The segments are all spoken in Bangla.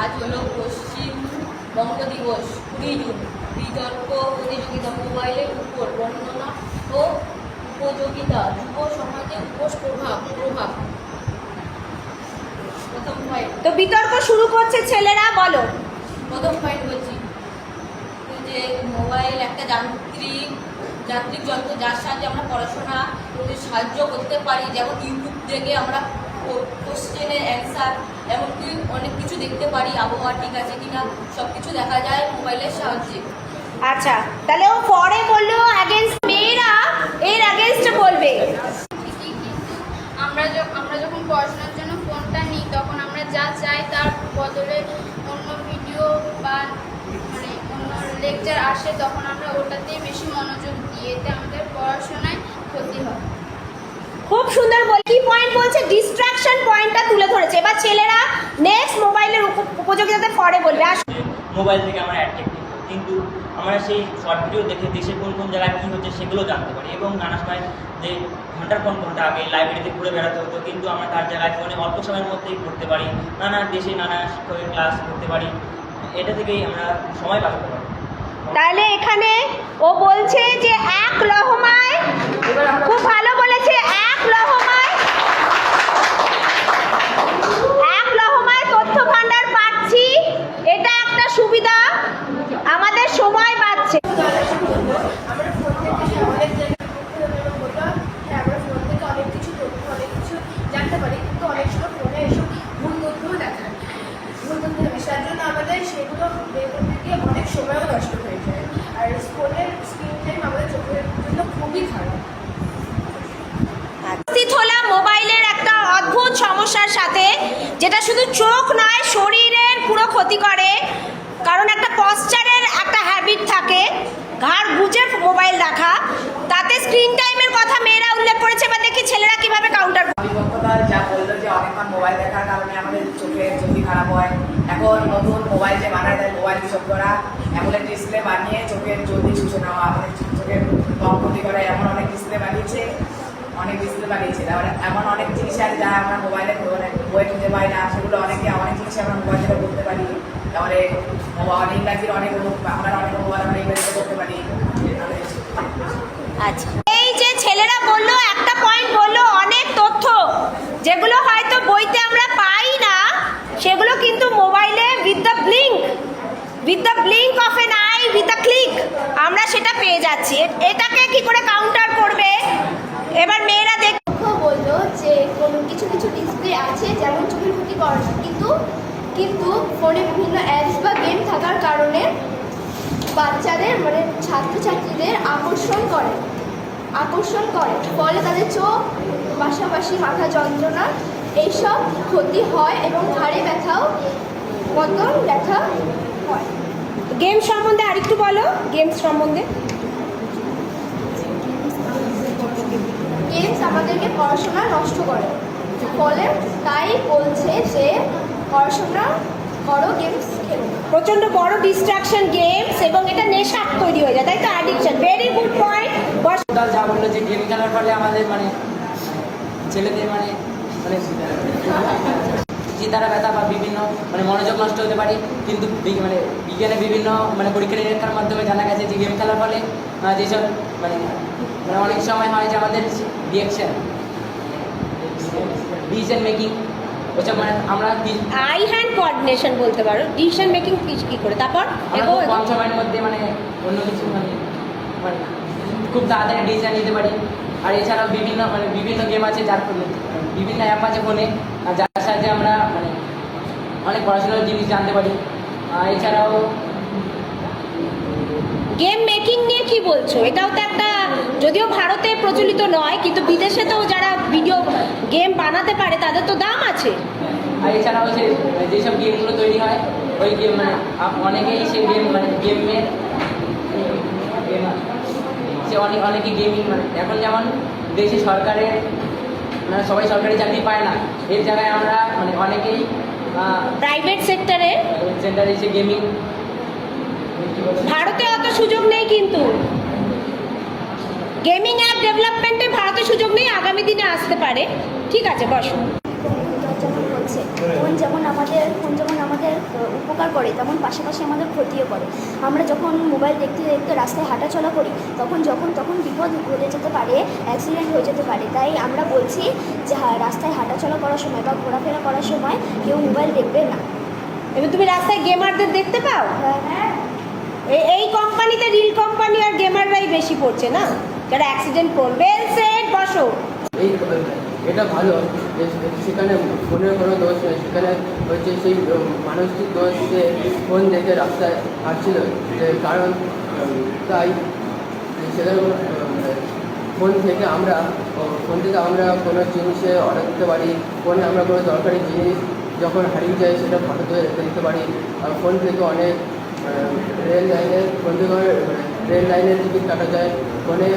আজ হলো পশ্চিমবঙ্গ দিবস 20 জুন। বিতর্ক প্রতিযোগিতা মোবাইলের উপর বর্ণনা ও উপযোগিতা যুব সমাজে প্রভাব। প্রথম পয়েন্ট, তো বিতর্ক শুরু করছে ছেলেরা, বলো। প্রথম পয়েন্ট বলছি যে মোবাইল একটা যান্ত্রিক যন্ত্র, যার সাহায্যে আমরা পড়াশোনা করতে সাহায্য করতে পারি। যেমন ইউটিউব থেকে আমরা কোশ্চেনের অ্যান্সার, এমনকি অনেক কিছু দেখতে পারি, আবহাওয়া ঠিক আছে কিনা সব কিছু দেখা যায় মোবাইলের সাহায্যে। আচ্ছা, তাহলে ও পরে বললো অ্যাগেন্স্ট, মেয়েরা এর অ্যাগেন্স্টে বলবে। আমরা যখন পড়াশোনার জন্য ফোনটা নিই, তখন আমরা যা চাই তার বদলে অন্য ভিডিও বা মানে অন্য লেকচার আসে, তখন আমরা ওটাতেই বেশি মনোযোগ দিই, এতে আমাদের পড়াশোনায় ক্ষতি হয়। খুব সুন্দর বল। কি পয়েন্ট বলছে? ডিস্ট্রাকশন পয়েন্টটা তুলে ধরেছে। এবার ছেলেরা নেক্সট মোবাইলের উপযোগিতাতে পরে বলবে। মোবাইল থেকে আমরা অ্যাট্রাক্টিভ, কিন্তু আমরা সেই শর্ট ভিডিও দেখে দেশে কোন কোন জায়গায় কী হচ্ছে সেগুলো জানতে পারি। এবং নানা সময় যে ঘন্টার পর ঘন্টা আগে লাইব্রেরিতে ঘুরে বেড়াতে হতো, কিন্তু আমরা তার জায়গায় ফোনে অল্প সময়ের মধ্যেই পড়তে পারি, নানা দেশে নানা শিক্ষকের ক্লাস করতে পারি। এটা থেকেই আমরা সময় বাঁচাতে পারি। তাহলে এখানে ও বলছে যে এক লহমায়, খুব ভালো বলেছে, এক লহমায় তথ্য ভান্ডার পাচ্ছি, এটা একটা সুবিধা, আমাদের সময় বাঁচছে। আমরা ফোন থেকে অনেক আমরা ফোন থেকে অনেক কিছু জানতে পারি, কিন্তু অনেক সময় ফোনে এসব ভুল তথ্যও দেখায়, ভুল তথ্য বিষয়ের জন্য আমাদের সেগুলো বের করতে গিয়ে অনেক সময়ও নষ্ট হয়ে যায়। আর ফোনের স্ক্রিন টাইম আমাদের চোখের জন্য খুবই খারাপ। উপস্থিত হলাম মোবাইলের একটা অদ্ভুত সমস্যার সাথে, যেটা শুধু চোখ নয়, শরীরের পুরো ক্ষতি করে। কারণ একটা পশ্চারের একটা হ্যাবিট থাকে, ঘাড় গুজে মোবাইল রাখা, তাতে স্ক্রিন টাইমের কথা মেয়েরা উল্লেখ করেছে। বা দেখি ছেলেরা কিভাবে কাউন্টার। অভিজ্ঞতা যা বললো যে অনেকক্ষণ মোবাইল দেখার কারণে আমাদের চোখের জ্যোতি খারাপ হয়। এখন নতুন মোবাইল যে বানায় দেয় মোবাইল কৃষকরা, অ্যামোলেড ডিসপ্লে বানিয়ে চোখের জ্যোতি শুষে নেওয়া, আমাদের চোখের কম ক্ষতি করে এমন অনেক ডিসপ্লে বানিয়েছে। তারপরে এমন অনেক জিনিস আছে যা আমরা মোবাইলে বই খুঁজে পাই না, সেগুলো অনেক জিনিস আমরা মোবাইল থেকে করতে পারি। তারপরে ইংরাজির অনেক আমরা অনেক মোবাইল আমরা ইংরেজিতে করতে পারি। আচ্ছা, এই যে ছেলেরা বললো, একটা পয়েন্ট বললো, অনেক তথ্য যেগুলো হয়তো বইতে আমরা পাই না, সেগুলো কিন্তু মোবাইলে with the blink of N I, with the click আমরা সেটা পেয়ে যাচ্ছি। এটাকে কি করে কাউন্টার করবে? এবার মেয়েরা বললো যে কিছু ডিসপ্লে আছে যেমন চোখের ক্ষতি করে না, কিন্তু ফোনে বিভিন্ন অ্যাপস বা গেম থাকার কারণে বাচ্চাদের মানে ছাত্রছাত্রীদের আকর্ষণ করে, ফলে তাদের চোখ, পাশাপাশি মাথা যন্ত্রণা এইসব ক্ষতি হয় এবং ঘাড়ে ব্যথা হয়। গেম সম্বন্ধে আরেকটু বলো, গেমস সম্বন্ধে। গেমস আমাদেরকে পড়াশোনা নষ্ট করে, ফলে তাই বলছে যে পড়াশোনা করো, গেমস খেলো। প্রচন্ড বড় ডিস্ট্রাকশন গেমস, এবং এটা নেশা তৈরি হয়ে যায়, তাই তো, অ্যাডিকশন। Very good point. যা বললো যে গেম খেলার ফলে আমাদের ছেলেদের চিন্তাটা ব্যথা বা বিভিন্ন মনোযোগ নষ্ট হতে পারে। কিন্তু বিজ্ঞানে বিভিন্ন পরীক্ষা নিরীক্ষার মাধ্যমে জানা গেছে যে গেম খেলার ফলে যেসব অনেক সময় হয় যে আমাদের ডিসিশন মেকিং, ওসব আমরা আই হ্যান্ড কোঅর্ডিনেশন বলতে পারো, ডিসিশন মেকিং কি করে, তারপর কম সময়ের মধ্যে অন্য কিছু খুব তাড়াতাড়ি ডিসিশন নিতে পারি। আর এছাড়াও বিভিন্ন গেম আছে, যার বিভিন্ন অ্যাপ আছে ফোনে, যার সাহায্যে আমরা অনেক পড়াশোনার জিনিস জানতে পারি। এছাড়াও গেম মেকিং নিয়ে কি বলছো? এটাও তো একটা, যদিও ভারতে প্রচলিত নয়, কিন্তু বিদেশে তো যারা ভিডিও গেম বানাতে পারে তাদের তো দাম আছে। আর এছাড়াও যেসব গেমগুলো তৈরি হয়, ওই গেম অনেকেই সেই গেমের অনেকে গেমিং এখন যেমন দেশে সরকারের সবাই সরকারি চাকরি পায় না, এর জায়গায় আমরা অনেকেই প্রাইভেট সেক্টরে এসে গেমিং। ভারতে অত সুযোগ নেই, কিন্তু গেমিং অ্যাপ ডেভেলপমেন্টে ভারতে সুযোগ নেই, আগামী দিনে আসতে পারে। ঠিক আছে, বসো। ফোন যেমন আমাদের উপকার করে তেমন পাশাপাশি আমাদের ক্ষতিও করে। আমরা যখন মোবাইল দেখতে দেখতে রাস্তায় হাঁটাচলা করি তখন বিপদ ঘটে যেতে পারে, অ্যাক্সিডেন্ট হয়ে যেতে পারে। তাই আমরা বলছি যে রাস্তায় হাঁটাচলা করার সময় বা ঘোরাফেরা করার সময় কেউ মোবাইল দেখবে না। এবার তুমি রাস্তায় গেমারদের দেখতে পাও? হ্যাঁ, এই কোম্পানিতে রিল কোম্পানি আর গেমাররাই বেশি পড়ছে না, যারা অ্যাক্সিডেন্ট করবে। সেট বসো। এই এটা ভালো যে সেখানে ফোনের কোনো দোষ নেই, সেখানে হচ্ছে সেই মানুষটির দোষ যে ফোন দেখে রাস্তায় হাঁটছিল, যে কারণ তাই সেখানে ফোন থেকে আমরা কোনো জিনিসে অর্ডার দিতে পারি। ফোনে আমরা কোনো দরকারি জিনিস যখন হারিয়ে যায় সেটা ফটো তুলে রেখে দিতে পারি। আর ফোন থেকে অনেক রেল লাইনের টিকিট কাটা যায় ফোনে।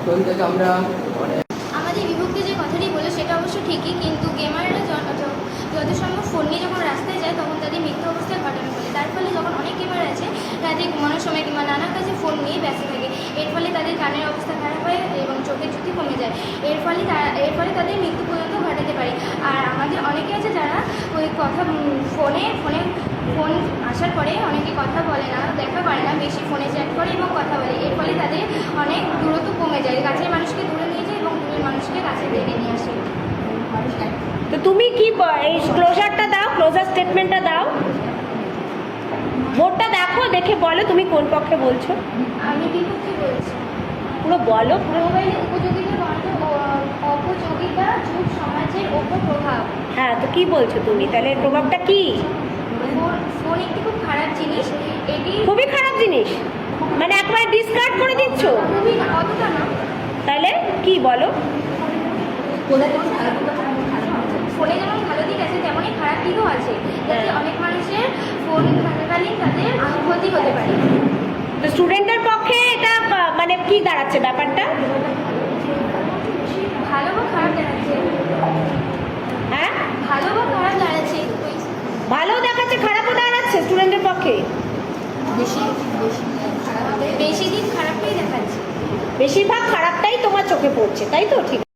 ফোন থেকে আমরা অনেক আমাদের বিভক্তি যে কথাটি বলে সেটা অবশ্য ঠিকই, কিন্তু গেমাররা যত সম্ভব ফোন নিয়ে যখন রাস্তায় যায় তখন তাদের মৃত্যু অবস্থায় ঘটানো বলে। তার ফলে যখন অনেক গেমার আছে তাদের ঘুমানোর সময় কিংবা নানা কাজে ফোন নিয়ে ব্যস্ত থাকে, এর ফলে তাদের কানের অবস্থা খারাপ হয় এবং চোখের জ্যোতি কমে যায়। এর ফলে তাদের মৃত্যু পর্যন্ত ঘটাতে পারে। আর আমাদের অনেকে আছে যারা ওই কথা ফোন আসার পরে অনেকে কথা বলে না, দেখা করে না, বেশি ফোনে চ্যাট করে এবং কথা বলে। এর ফলে তাদের অনেক দূরত্ব কমে যায়, কাছের মানুষকে দূরে নিয়ে যায় এবং দূরের মানুষকে কাছে টেনে নিয়ে আসে। তো তুমি কি এই ক্লোজারটা দাও, ক্লোজার স্টেটমেন্টটা দাও, ভোটটা দেখো, দেখে বলো তুমি কোন পক্ষে বলছো। আমি বিপক্ষে বলছি। পুরো বলো পুরো। মোবাইলের অপযোগিতা যুগ সমাজের ওপর প্রভাব। হ্যাঁ, তো কি বলছো তুমি তাহলে, প্রভাবটা কি? ফোন একটি খুব খারাপ জিনিস, এটি খুবই খারাপ জিনিস, মানে একবারে ডিসকার্ড করে দিচ্ছ? খুবই অতটা না। তাহলে কি বলো? ফোনে যেমন ভালো দিক আছে তেমনই খারাপ দিকও আছে, যাতে অনেক মানুষের ফোন থাকাকালীন তাদের ক্ষতি হতে পারে। তো স্টুডেন্টের পক্ষে এটা মানে কি দাঁড়াচ্ছে ব্যাপারটা? ভালো বা খারাপ দেখাচ্ছে। হ্যাঁ, ভালো বা খারাপ দাঁড়াচ্ছে। ভালো দেখাচ্ছে, খারাপও দাঁড়াচ্ছে স্টুডেন্টের পক্ষে। বেশি দিক খারাপটাই দেখাচ্ছে। বেশিরভাগ খারাপটাই তোমার চোখে পড়ছে, তাই তো? ঠিক।